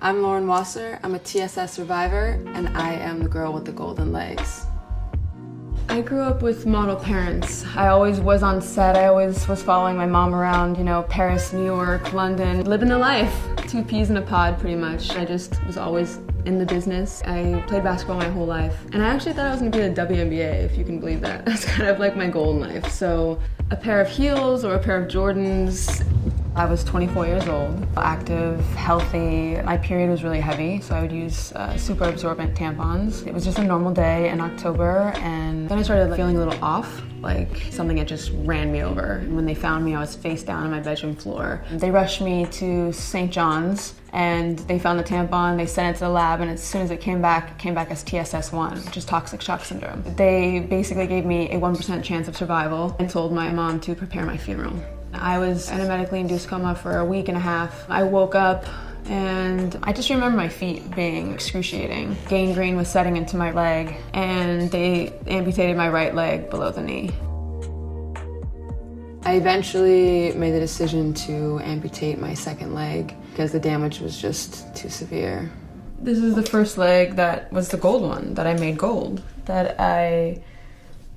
I'm Lauren Wasser. I'm a TSS survivor, and I am the girl with the golden legs. I grew up with model parents. I always was on set. I always was following my mom around, you know, Paris, New York, London, living the life. 2 peas in a pod, pretty much. I just was always in the business. I played basketball my whole life. And I actually thought I was gonna be a WNBA, if you can believe that. That's kind of like my goal in life. So a pair of heels or a pair of Jordans. I was 24 years old, active, healthy. My period was really heavy, so I would use super absorbent tampons. It was just a normal day in October, and then I started feeling a little off, like something had just ran me over. And when they found me, I was face down on my bedroom floor. They rushed me to St. John's, and they found the tampon, they sent it to the lab, and as soon as it came back as TSS1, which is toxic shock syndrome. They basically gave me a 1% chance of survival and told my mom to prepare my funeral. I was in a medically induced coma for a week and a half. I woke up and I just remember my feet being excruciating. Gangrene was setting into my leg, and they amputated my right leg below the knee. I eventually made the decision to amputate my second leg because the damage was just too severe. This is the first leg that was the gold one, that I made gold, that I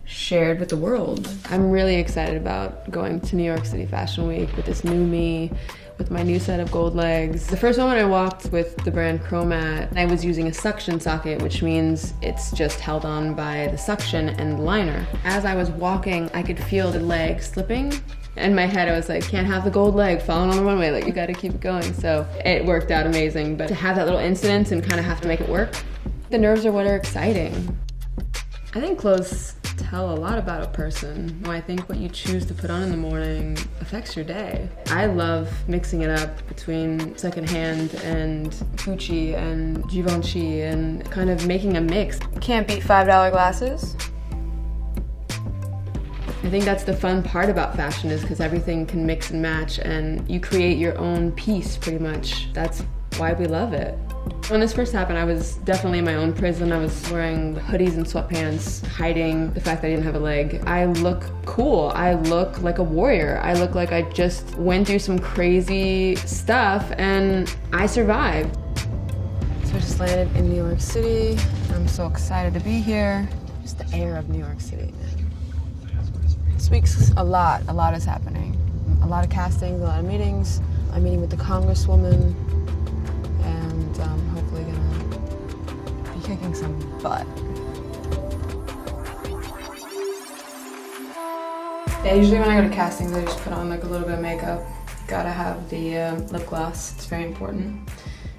shared with the world. I'm really excited about going to New York City Fashion Week with this new me, with my new set of gold legs. The first moment I walked with the brand Chromat, I was using a suction socket, which means it's just held on by the suction and the liner. As I was walking, I could feel the leg slipping. In my head, I was like, can't have the gold leg falling on the runway, like you gotta keep it going. So it worked out amazing, but to have that little incident and kind of have to make it work, the nerves are what are exciting. I think clothes tell a lot about a person. I think what you choose to put on in the morning affects your day. I love mixing it up between secondhand and Gucci and Givenchy and kind of making a mix. Can't beat $5 glasses. I think that's the fun part about fashion, is because everything can mix and match and you create your own piece pretty much. That's why we love it. When this first happened, I was definitely in my own prison. I was wearing hoodies and sweatpants, hiding the fact that I didn't have a leg. I look cool. I look like a warrior. I look like I just went through some crazy stuff and I survived. So I just landed in New York City. I'm so excited to be here. Just the air of New York City. This week's a lot is happening. A lot of castings, a lot of meetings. I'm meeting with the Congresswoman, and I'm hopefully gonna be kicking some butt. Yeah, usually when I go to castings, I just put on like a little bit of makeup. Gotta have the lip gloss, it's very important.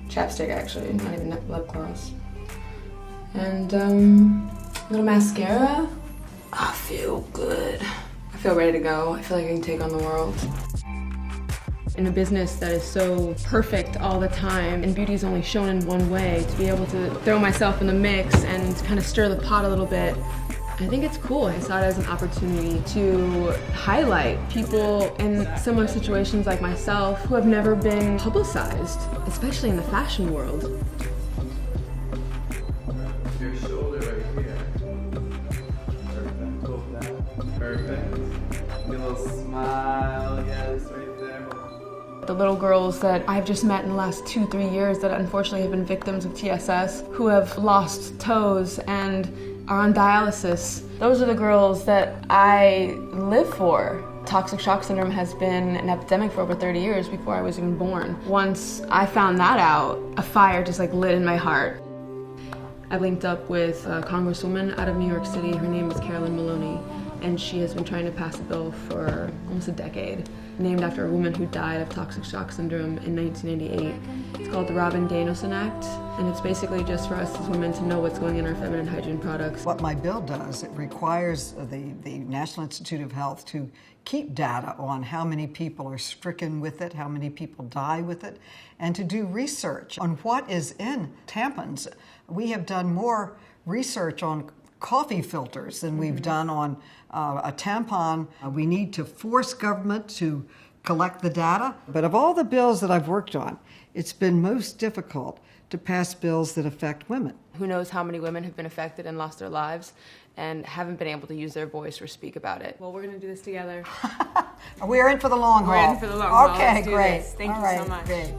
Chapstick actually, not even lip gloss. And a little mascara. I feel good. I feel ready to go. I feel like I can take on the world. In a business that is so perfect all the time, and beauty is only shown in one way, to be able to throw myself in the mix and kind of stir the pot a little bit, I think it's cool. I saw it as an opportunity to highlight people in similar situations like myself who have never been publicized, especially in the fashion world. Your shoulder right here. Perfect. A little smile, yes, right there. The little girls that I've just met in the last 2-3 years that unfortunately have been victims of TSS, who have lost toes and are on dialysis. Those are the girls that I live for. Toxic shock syndrome has been an epidemic for over 30 years before I was even born. Once I found that out, a fire just like lit in my heart. I linked up with a congresswoman out of New York City. Her name is Carolyn Maloney, and she has been trying to pass a bill for almost a decade, named after a woman who died of toxic shock syndrome in 1998. It's called the Robin Danielson Act, and it's basically just for us as women to know what's going in our feminine hygiene products. What my bill does, it requires the National Institute of Health to keep data on how many people are stricken with it, how many people die with it, and to do research on what is in tampons. We have done more research on coffee filters than we've done on a tampon. We need to force government to collect the data. But of all the bills that I've worked on, it's been most difficult to pass bills that affect women. Who knows how many women have been affected and lost their lives and haven't been able to use their voice or speak about it. Well, we're gonna do this together. We're in for the long haul. We're in for the long haul. Okay, Let's do great. this. Thank All you right, so much. Great.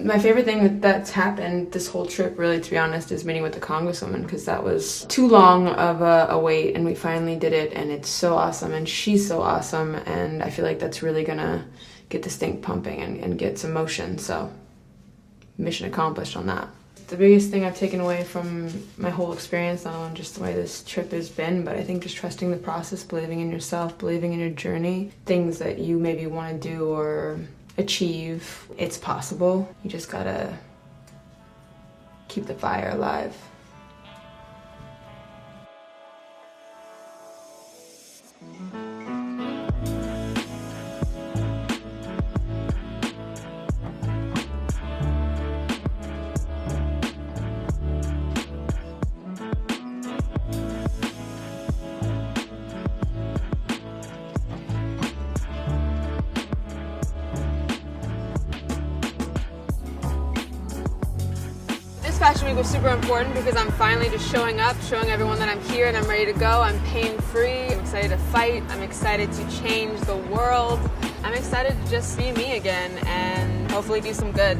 My favorite thing that's happened this whole trip, really, to be honest, is meeting with the Congresswoman, because that was too long of a wait, and we finally did it, and it's so awesome, and she's so awesome, and I feel like that's really gonna get the stink pumping and get some motion, so mission accomplished on that. The biggest thing I've taken away from my whole experience, not only just the way this trip has been, but I think just trusting the process, believing in yourself, believing in your journey, things that you maybe want to do or achieve, it's possible. You just gotta keep the fire alive. Fashion Week was super important because I'm finally just showing up, showing everyone that I'm here and I'm ready to go. I'm pain-free, I'm excited to fight, I'm excited to change the world. I'm excited to just be me again and hopefully do some good.